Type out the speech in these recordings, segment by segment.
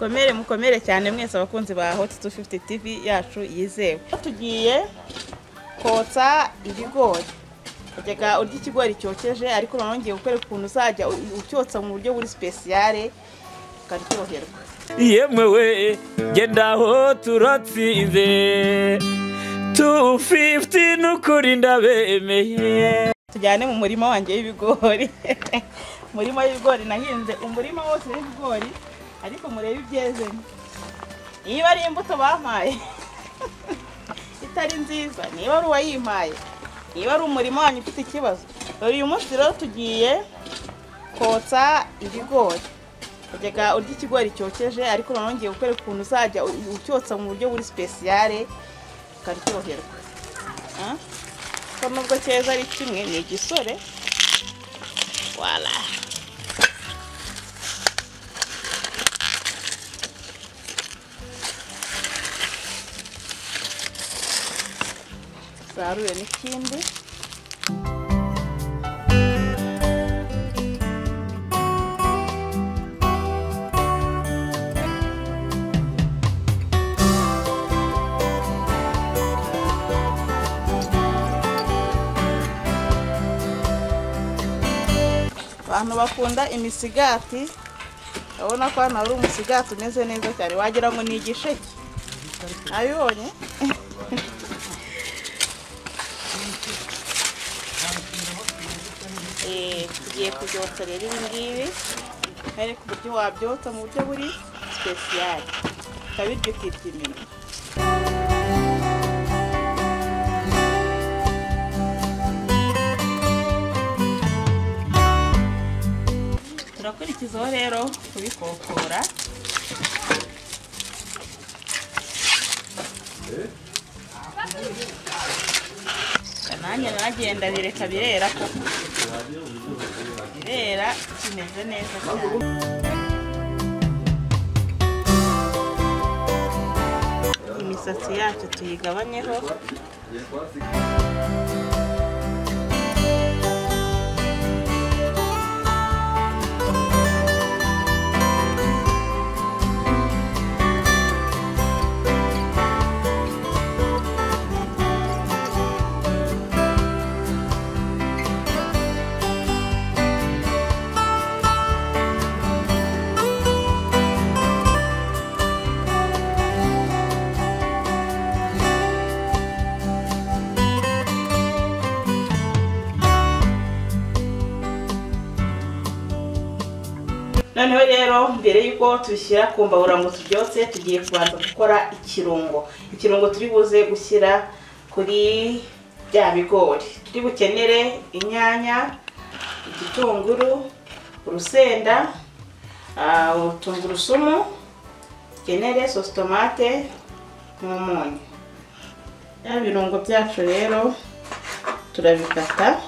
mukomere cyane mwese abakunzi ba Hot 250 TV yacu yizewe. Tugiye kotsa ibigori. Kujyaga urya ikigori cyokeje ariko nongeye gukwereka ukuntu uzajya ucyotsa mu buryo buri special karyoherwa. Yemwe we gendaho turatsinze 250 nukuri ndabemeye. Tujyane mu murima wanjye w'ibigori. Murima w'ibigori nahinze umurima wose w'ibigori ariko murebe ibyeze. Niba ari imbuto bampaye itari nziza, niba ari uwayimpaye, niba ari umurima wanyu ufite ikibazo. Uyu munsi rero tugiye kotsa ibigori. Kujyaga urya ikigori cyokeje ariko nongeye gukwereka ukuntu uzajya ucyotsa mu buryo buri special karyoherwa. Ko nubwo cyeza ari kimwe ni igisore. Voilà. Sarure n'ikindi. Abantu bakunda imisigati, urabona ko hano hari umusigati umeze neza cyane, wagira ngo ni igisheke. Ayibonye? Tugiye kubyotsa rero ibi ngibi, ariko uburyo wabyotsa mu buryo buri special. Kabiryo ukirya iminwa. Turakurikizaho rero kubikokora. Kananya nagenda bireka birera ko. Birera kimeze neza cyane. Imisatsi yacu tuyigabanyeho. Noneho rero mbere yuko tubishyira ku mbabura ngo tubyotse, tugiye kubanza gukora ikirungo. Ikirungo turi buze gushyira kuri bya bigori. Turi bukenere inyanya, igitunguru, urusenda, tungurusumu, kenere sauce tomate n'umunyu. Ya birungo byacu rero turabikata.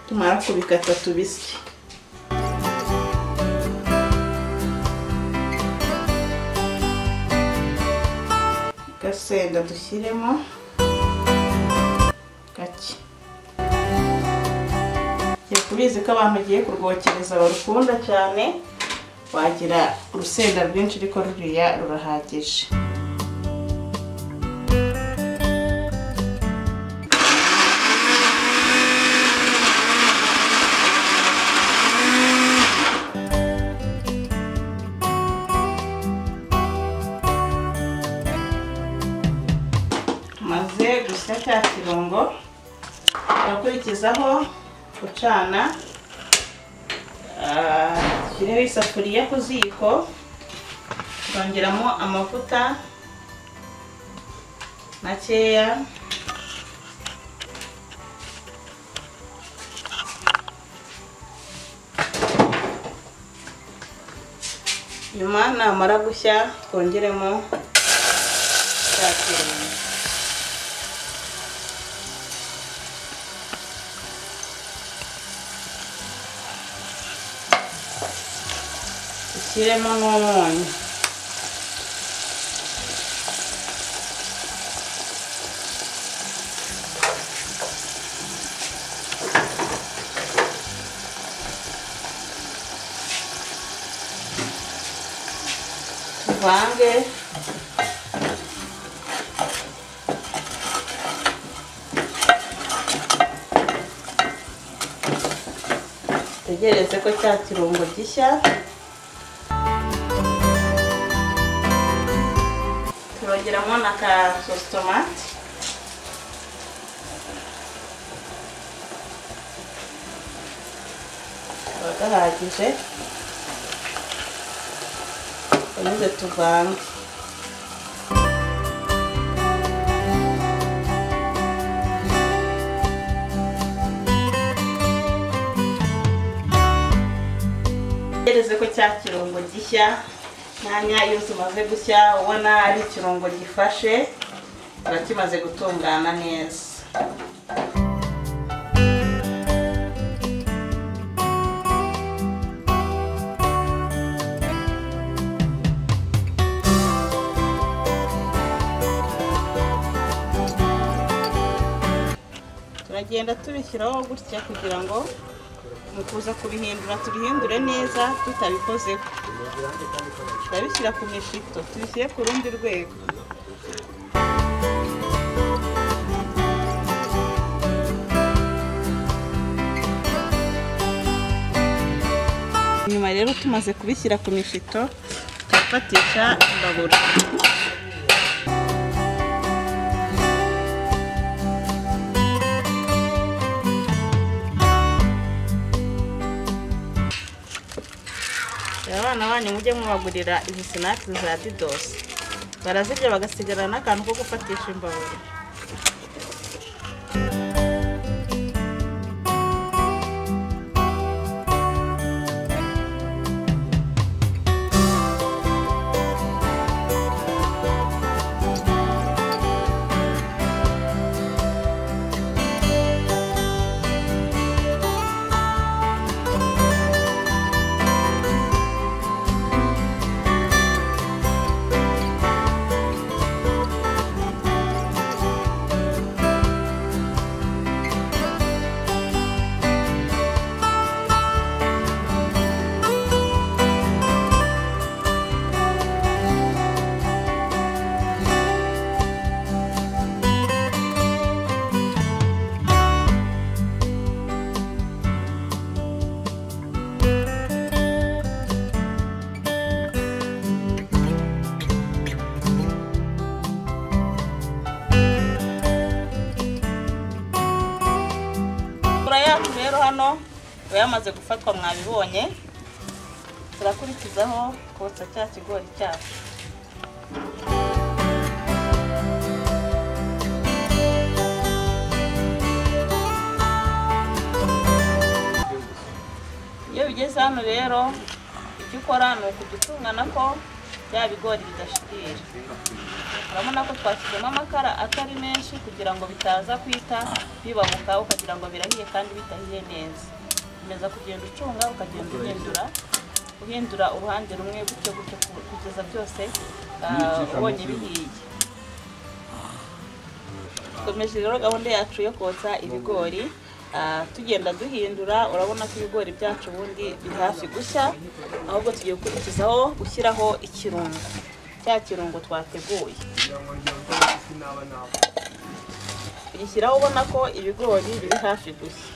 Tumara kubikata tubisye. Gasenda dushyiremo gake. Kubizi ko abantu giye kurwokereza barukunda cyane, wagira urusenda rwinshi ariko ruriya rurahagije. Maze gusa cya kirungo bakurikizaho gucana. Shyiraho isafuriya ku ziko, kongeramo amavuta makeya. Nyuma namara gushya twongeremo cya kirungo. Shyiremo n'umunyu. tuvange. Tegereze ko cya kirungo gishya. Turongeramo na ka sauce tomate. Bagahagije. Tunyuze tuvange. Tegereze ko cya kirungo gishya. Nyanya iyo zimaze gushya ubona ari ikirungo gifashe, kiba kimaze gutungana neza. Turagenda tubishyiraho gutya kugira ngo mu kuza kubihindura tubihindure neza tutabikozeho. Turabishyira ku mishito, tubishyire ku rundi rwego. Nyuma rero tumaze kubishyira ku mishito, turafatisha imbabura. Abana banyu mujye mubagurira izi snacks za Didos. Barazirya bagasigara n'akantu ko gufatisha imbabura. Rero hano yamaze gufatwa mwabibonye. Turakurikizaho kotsa cya kigori cyacu. Iyo bigeze hano rero icyo ukora ni ukugitungana ko bya bigori bidashirira. Urabona ko twashyizemo amakara atari menshi kugira ngo bitaza kwita bibabuka, ukagira ngo birahiye kandi bitahiye neza. Umeza kugenda ucunga ukagenda uhindura uruhande rumwe gutyo kugeza byose ubonye bihiye. Tukomeje rero gahunda yacu yo kotsa ibigori, tugenda duhindura. Urabona ko ibigori byacu ubundi biri hafi gushya, ahubwo tugiye gukurikizaho gushyiraho ikirungo, cya kirungo twateguye. Tugishyiraho ubona ko ibigori biri hafi gushya.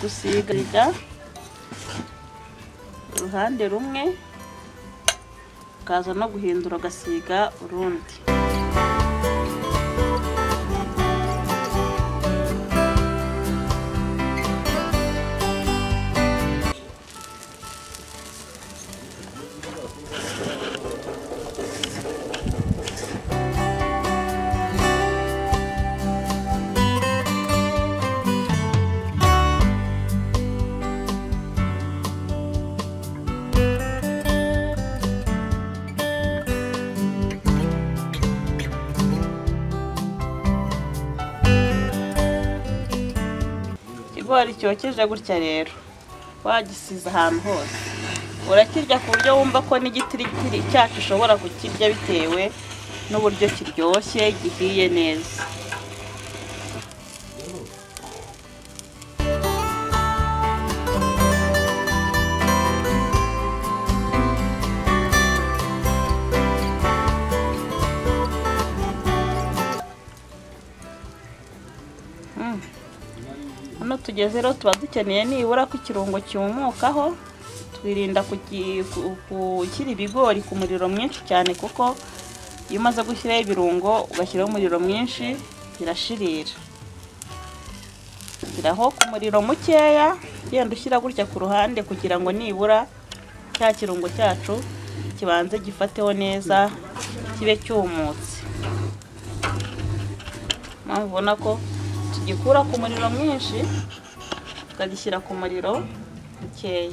Gusiga uruhande rumwe, ukaza no guhindura ugasiga urundi. Ikigori cyokeje gutya rero wagisiza ahantu hose, urakirya ku buryo wumva ko n'igitiritiri cyacu ushobora kukirya bitewe n'uburyo kiryoshye gihiye neza. tugeze rero tuba dukeneye nibura ko ikirungo cyumukaho. Twirinda gushyira ibigori ku muriro mwinshi cyane, kuko iyo umaze gushyiraho ibirungo ugashyiraho umuriro mwinshi birashirira. Shyiraho ku muriro mukeya, genda ushyira gutya ku ruhande kugira ngo nibura cya kirungo cyacu kibanze gifateho neza, kibe cyumutse. Mubona ko tugikura ku muriro mwinshi tukagishyira ku muriro mukeya.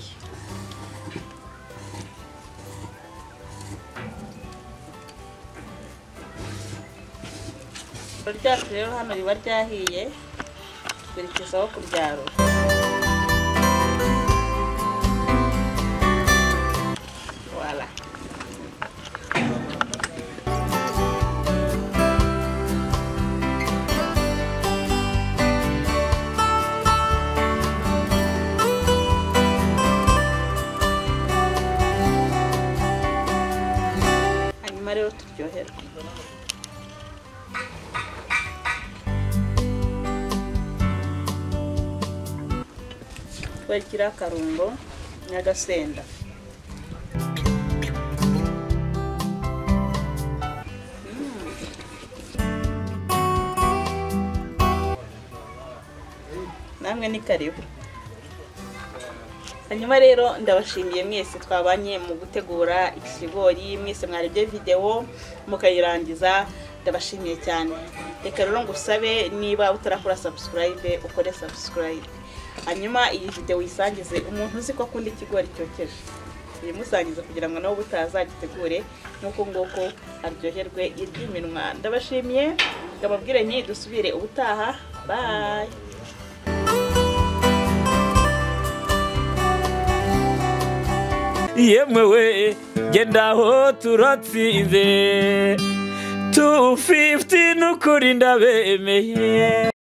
Ryacu rero hano riba ryahiye, tugurikizaho kuryarura. Voilà. Hanyuma rero turyoherwa. Twakira akarungo n'agasenda. Namwe ni karibu. Hanyuma rero ndabashimiye mwese twabanye mu gutegura ikigori, mwese mwarebye video mukayirangiza, ndabashimiye cyane. Reka rero ngusabe niba utarakora subscribe ukore subscribe. Hanyuma iyi video wisangize umuntu uzi ko akunda ikigori cyokeje. Yimusangiza kugira ngo nawe butazagitegure nuko ngoko aryoherwe iry'iminwa. Ndabashimiye, ndababwire nti dusubire ubutaha. Bye. Yemwe we gendaho turatsinze 250 nukuri ndabemeye.